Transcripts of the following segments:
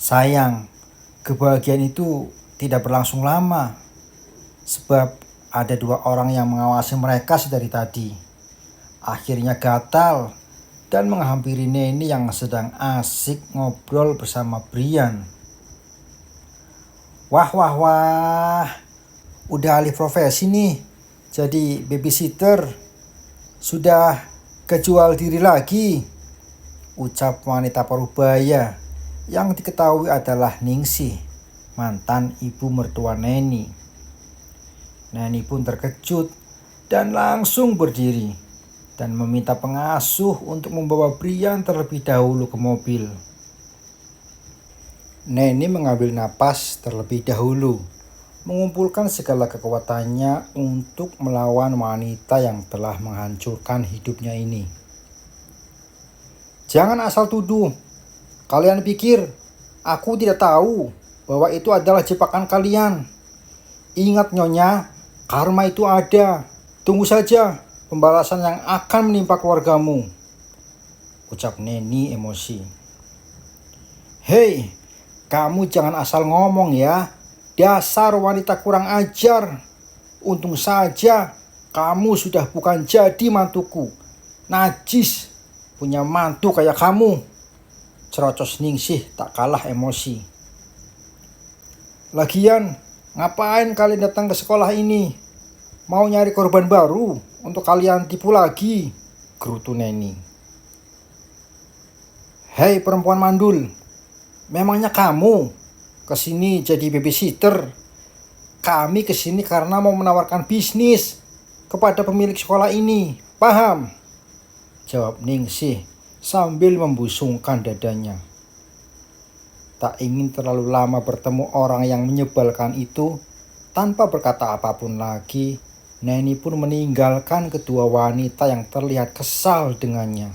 Sayang, kebahagiaan itu tidak berlangsung lama. Sebab ada dua orang yang mengawasi mereka sedari tadi. Akhirnya gatal dan menghampiri Neni yang sedang asik ngobrol bersama Brian. Wah, wah, wah. Udah alih profesi nih. Jadi babysitter. Sudah kejual diri lagi. Ucap wanita parubaya yang diketahui adalah Ningsih, mantan ibu mertua Neni. Neni pun terkejut dan langsung berdiri dan meminta pengasuh untuk membawa Brian terlebih dahulu ke mobil. Neni mengambil napas terlebih dahulu, mengumpulkan segala kekuatannya untuk melawan wanita yang telah menghancurkan hidupnya ini. Jangan asal tuduh. Kalian pikir aku tidak tahu bahwa itu adalah jebakan kalian. Ingat Nyonya, karma itu ada. Tunggu saja pembalasan yang akan menimpa keluargamu, ucap Neni emosi. Hei, kamu jangan asal ngomong ya. Dasar wanita kurang ajar. Untung saja kamu sudah bukan jadi mantuku. Najis punya mantu kayak kamu, cerocos Ningsih tak kalah emosi. Lagian, ngapain kalian datang ke sekolah ini? Mau nyari korban baru untuk kalian tipu lagi, gerutu Neni. Hei perempuan mandul, memangnya kamu kesini jadi babysitter? Kami kesini karena mau menawarkan bisnis kepada pemilik sekolah ini, paham? Jawab Ningsih sambil membusungkan dadanya. Tak ingin terlalu lama bertemu orang yang menyebalkan itu, tanpa berkata apapun lagi, Neni pun meninggalkan kedua wanita yang terlihat kesal dengannya.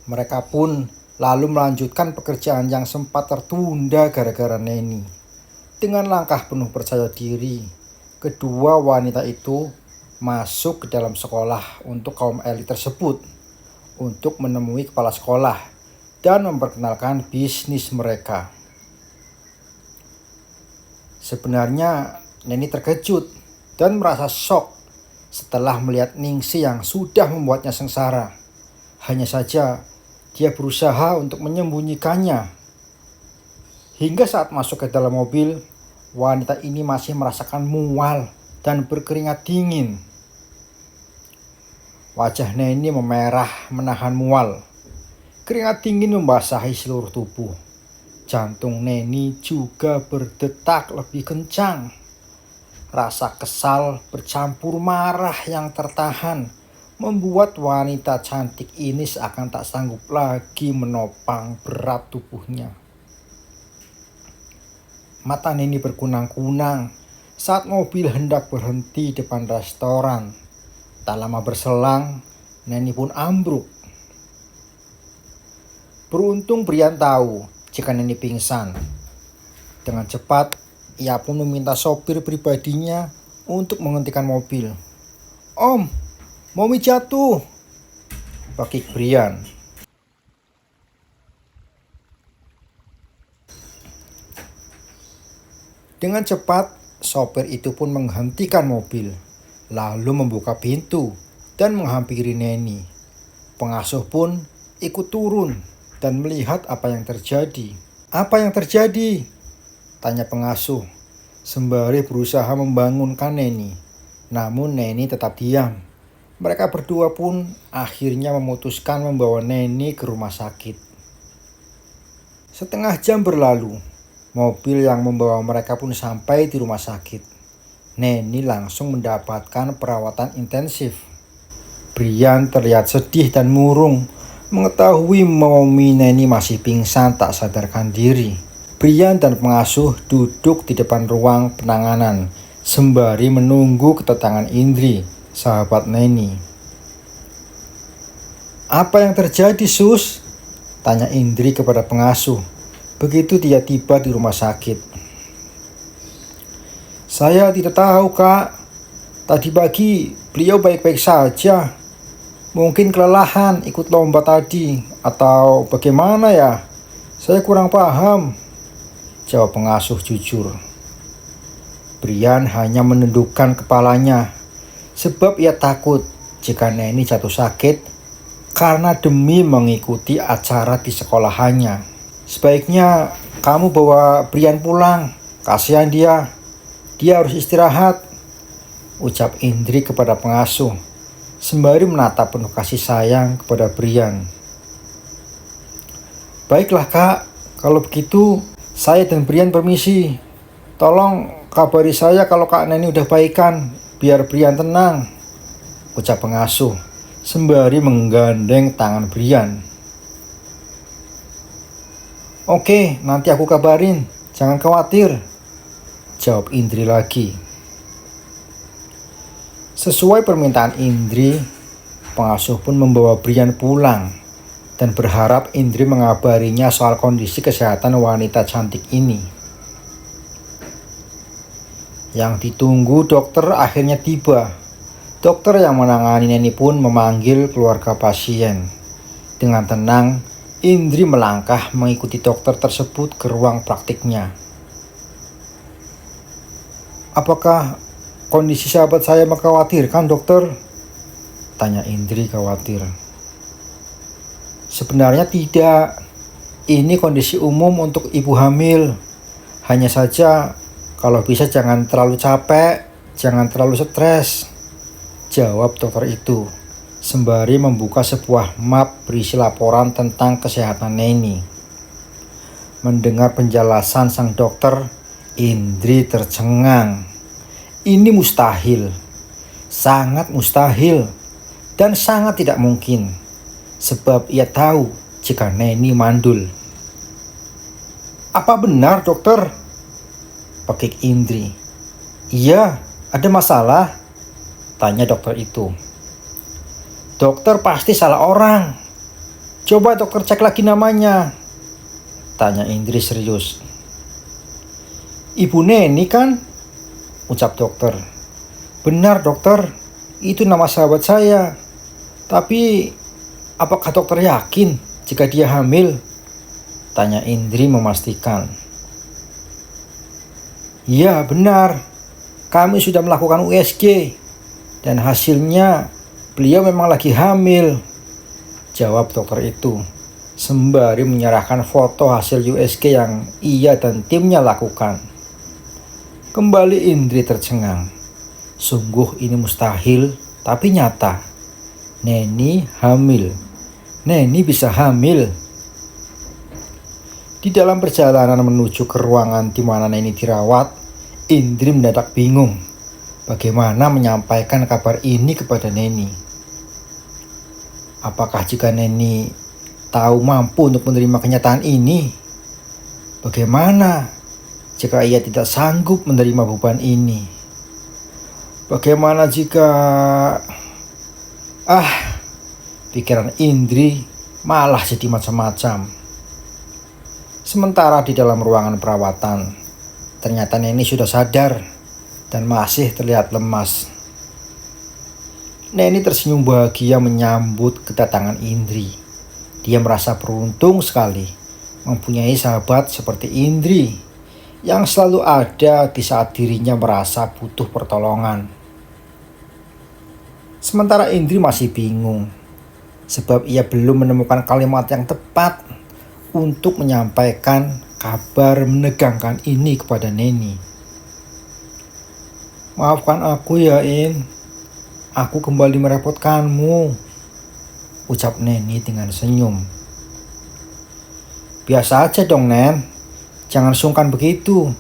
Mereka pun lalu melanjutkan pekerjaan yang sempat tertunda gara-gara Neni. Dengan langkah penuh percaya diri, kedua wanita itu masuk ke dalam sekolah untuk kaum elit tersebut untuk menemui kepala sekolah dan memperkenalkan bisnis mereka. Sebenarnya Neni terkejut dan merasa shock setelah melihat Ningsih yang sudah membuatnya sengsara. Hanya saja dia berusaha untuk menyembunyikannya. Hingga saat masuk ke dalam mobil, wanita ini masih merasakan mual dan berkeringat dingin. Wajah Neni memerah menahan mual. Keringat dingin membasahi seluruh tubuh. Jantung Neni juga berdetak lebih kencang. Rasa kesal bercampur marah yang tertahan membuat wanita cantik ini seakan tak sanggup lagi menopang berat tubuhnya. Mata Neni berkunang-kunang saat mobil hendak berhenti depan restoran. Tak lama berselang, Neni pun ambruk. Beruntung Brian tahu jika Neni pingsan. Dengan cepat, ia pun meminta sopir pribadinya untuk menghentikan mobil. Om, Momi jatuh, pakik Brian. Dengan cepat, sopir itu pun menghentikan mobil, lalu membuka pintu dan menghampiri Neni. Pengasuh pun ikut turun dan melihat apa yang terjadi. Apa yang terjadi? Tanya pengasuh, sembari berusaha membangunkan Neni. Namun Neni tetap diam. Mereka berdua pun akhirnya memutuskan membawa Neni ke rumah sakit. Setengah jam berlalu, mobil yang membawa mereka pun sampai di rumah sakit. Neni langsung mendapatkan perawatan intensif. Brian terlihat sedih dan murung mengetahui Momi Neni masih pingsan tak sadarkan diri. Brian dan pengasuh duduk di depan ruang penanganan sembari menunggu kedatangan Indri, sahabat Neni. Apa yang terjadi, Sus? Tanya Indri kepada pengasuh begitu dia tiba di rumah sakit. Saya tidak tahu, Kak. Tadi pagi beliau baik-baik saja. Mungkin kelelahan ikut lomba tadi atau bagaimana ya? Saya kurang paham, jawab pengasuh jujur. Brian hanya menundukkan kepalanya sebab ia takut jika Neni jatuh sakit karena demi mengikuti acara di sekolahannya. Sebaiknya kamu bawa Brian pulang, kasihan dia. Dia harus istirahat, ucap Indri kepada pengasuh sembari menatap penuh kasih sayang kepada Brian. Baiklah kak, kalau begitu saya dan Brian permisi. Tolong kabari saya kalau Kak Neni udah baikan, biar Brian tenang, ucap pengasuh sembari menggandeng tangan Brian. Oke, nanti aku kabarin, jangan khawatir, jawab Indri lagi. Sesuai permintaan Indri, pengasuh pun membawa Brian pulang dan berharap Indri mengabarinya soal kondisi kesehatan wanita cantik ini. Yang ditunggu dokter akhirnya tiba. Dokter yang menangani Neni pun memanggil keluarga pasien. Dengan tenang, Indri melangkah mengikuti dokter tersebut ke ruang praktiknya. Apakah kondisi sahabat saya mengkhawatirkan, dokter? Tanya Indri khawatir. Sebenarnya tidak. Ini kondisi umum untuk ibu hamil. Hanya saja kalau bisa jangan terlalu capek, jangan terlalu stres, jawab dokter itu sembari membuka sebuah map berisi laporan tentang kesehatan Neni. Mendengar penjelasan sang dokter, Indri tercengang. Ini mustahil, sangat mustahil, dan sangat tidak mungkin, sebab ia tahu jika Neni mandul. Apa benar dokter? Pekik Indri. Iya, ada masalah? Tanya dokter itu. Dokter pasti salah orang. Coba dokter cek lagi namanya. Tanya Indri serius. Ibu Neni kan? Ucap dokter. Benar dokter, itu nama sahabat saya. Tapi apakah dokter yakin jika dia hamil? Tanya Indri memastikan. Ya benar, kami sudah melakukan USG dan hasilnya beliau memang lagi hamil, jawab dokter itu sembari menyerahkan foto hasil USG yang ia dan timnya lakukan. Kembali Indri tercengang. Sungguh ini mustahil tapi nyata. Neni hamil. Neni bisa hamil. Di dalam perjalanan menuju ke ruangan di mana Neni dirawat, Indri mendadak bingung bagaimana menyampaikan kabar ini kepada Neni. Apakah jika Neni tahu mampu untuk menerima kenyataan ini? Bagaimana jika ia tidak sanggup menerima beban ini? Bagaimana jika... pikiran Indri malah jadi macam-macam. Sementara di dalam ruangan perawatan, ternyata Neni sudah sadar dan masih terlihat lemas. Neni tersenyum bahagia menyambut kedatangan Indri. Dia merasa beruntung sekali mempunyai sahabat seperti Indri yang selalu ada di saat dirinya merasa butuh pertolongan. Sementara Indri masih bingung sebab ia belum menemukan kalimat yang tepat untuk menyampaikan kabar menegangkan ini kepada Neni. Maafkan aku ya In, aku kembali merepotkanmu, ucap Neni dengan senyum. Biasa aja dong Nen, jangan sungkan begitu.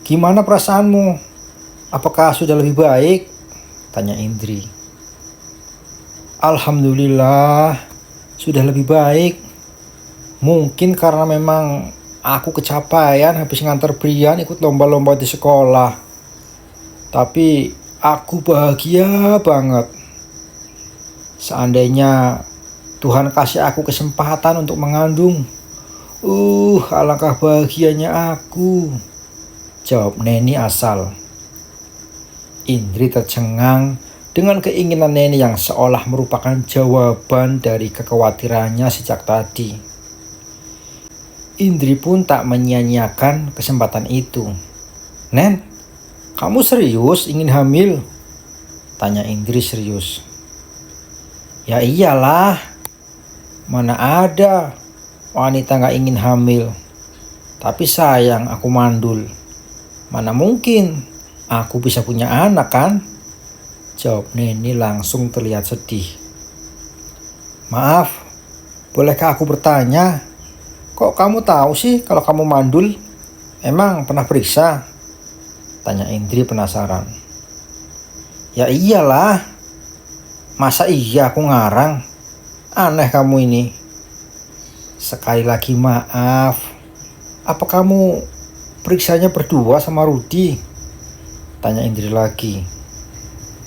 Gimana perasaanmu? Apakah sudah lebih baik? Tanya Indri. Alhamdulillah, sudah lebih baik. Mungkin karena memang aku kecapean habis ngantar Brian ikut lomba-lomba di sekolah. Tapi aku bahagia banget. Seandainya Tuhan kasih aku kesempatan untuk mengandung, alangkah bahagianya aku, jawab Neni asal. Indri tercengang dengan keinginan Neni yang seolah merupakan jawaban dari kekhawatirannya sejak tadi. Indri pun tak menyia-nyiakan kesempatan itu. "Nen, kamu serius ingin hamil?" tanya Indri serius. "Ya iyalah, mana ada wanita gak ingin hamil. Tapi sayang aku mandul. Mana mungkin aku bisa punya anak kan?" jawab Neni langsung terlihat sedih. "Maaf, bolehkah aku bertanya? Kok kamu tahu sih kalau kamu mandul? Emang pernah periksa?" tanya Indri penasaran. "Ya iyalah, masa iya aku ngarang? Aneh kamu ini." "Sekali lagi maaf, apa kamu periksanya berdua sama Rudi?" tanya Indri lagi.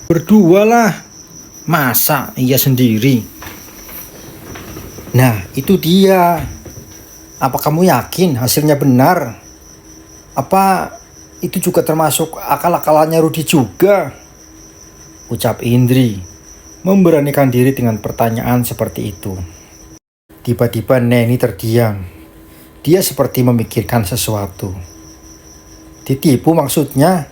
"Berdua lah, masa iya sendiri?" "Nah itu dia. Apa kamu yakin hasilnya benar? Apa itu juga termasuk akal-akalannya Rudi juga?" ucap Indri, memberanikan diri dengan pertanyaan seperti itu. Tiba-tiba Neni terdiam. Dia seperti memikirkan sesuatu. "Ditipu maksudnya?"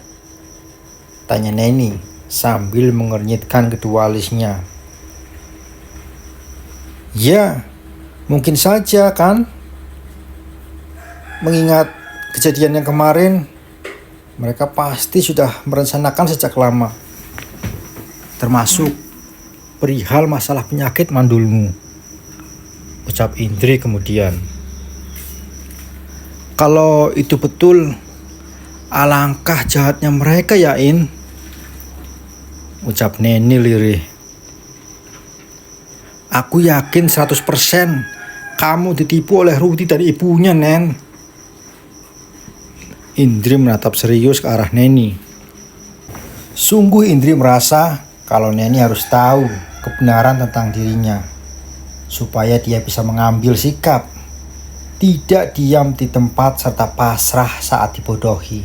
tanya Neni sambil mengernyitkan kedua alisnya. "Ya, mungkin saja kan. Mengingat kejadian yang kemarin, mereka pasti sudah merencanakan sejak lama. Termasuk perihal masalah penyakit mandulmu," ucap Indri kemudian. "Kalau itu betul, alangkah jahatnya mereka ya In," ucap Neni lirih. "Aku yakin 100% kamu ditipu oleh Rudi dan ibunya, Nen." Indri menatap serius ke arah Neni. Sungguh Indri merasa kalau Neni harus tahu kebenaran tentang dirinya, supaya dia bisa mengambil sikap, tidak diam di tempat serta pasrah saat dibodohi.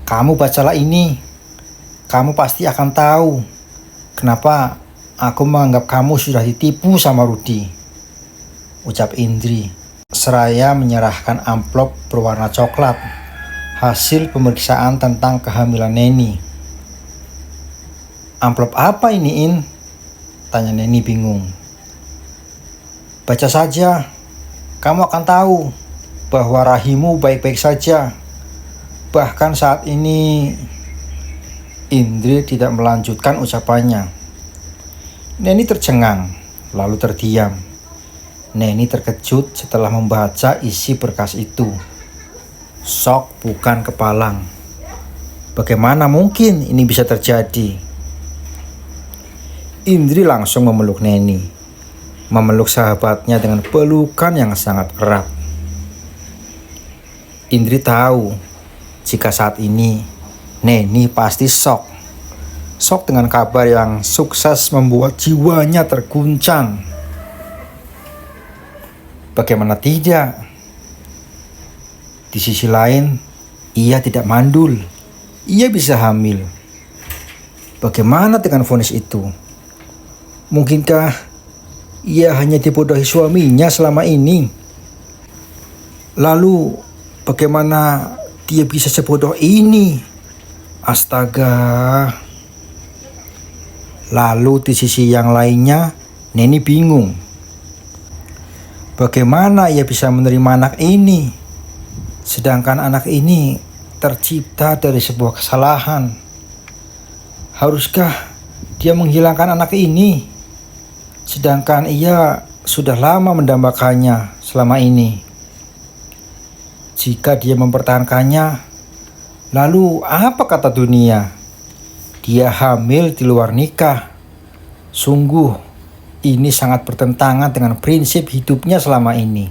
"Kamu bacalah ini, kamu pasti akan tahu kenapa aku menganggap kamu sudah ditipu sama Rudi," ucap Indri seraya menyerahkan amplop berwarna coklat hasil pemeriksaan tentang kehamilan Neni. "Amplop apa ini In?" tanya Neni bingung. "Baca saja, kamu akan tahu bahwa rahimmu baik-baik saja. Bahkan saat ini..." Indri tidak melanjutkan ucapannya. Neni tercengang, lalu terdiam. Neni terkejut setelah membaca isi berkas itu. Shock bukan kepalang. Bagaimana mungkin ini bisa terjadi? Indri langsung memeluk Neni, memeluk sahabatnya dengan pelukan yang sangat erat. Indri tahu jika saat ini Neni pasti shock. Shock dengan kabar yang sukses membuat jiwanya terguncang. Bagaimana tidak? Di sisi lain, ia tidak mandul. Ia bisa hamil. Bagaimana dengan vonis itu? Mungkinkah ia hanya dibodohi suaminya selama ini? Lalu, bagaimana dia bisa sebodoh ini? Astaga. Lalu di sisi yang lainnya, Neni bingung. Bagaimana ia bisa menerima anak ini? Sedangkan anak ini tercipta dari sebuah kesalahan. Haruskah dia menghilangkan anak ini? Sedangkan ia sudah lama mendambakannya selama ini. Jika dia mempertahankannya, lalu apa kata dunia? Dia hamil di luar nikah. Sungguh, ini sangat bertentangan dengan prinsip hidupnya selama ini.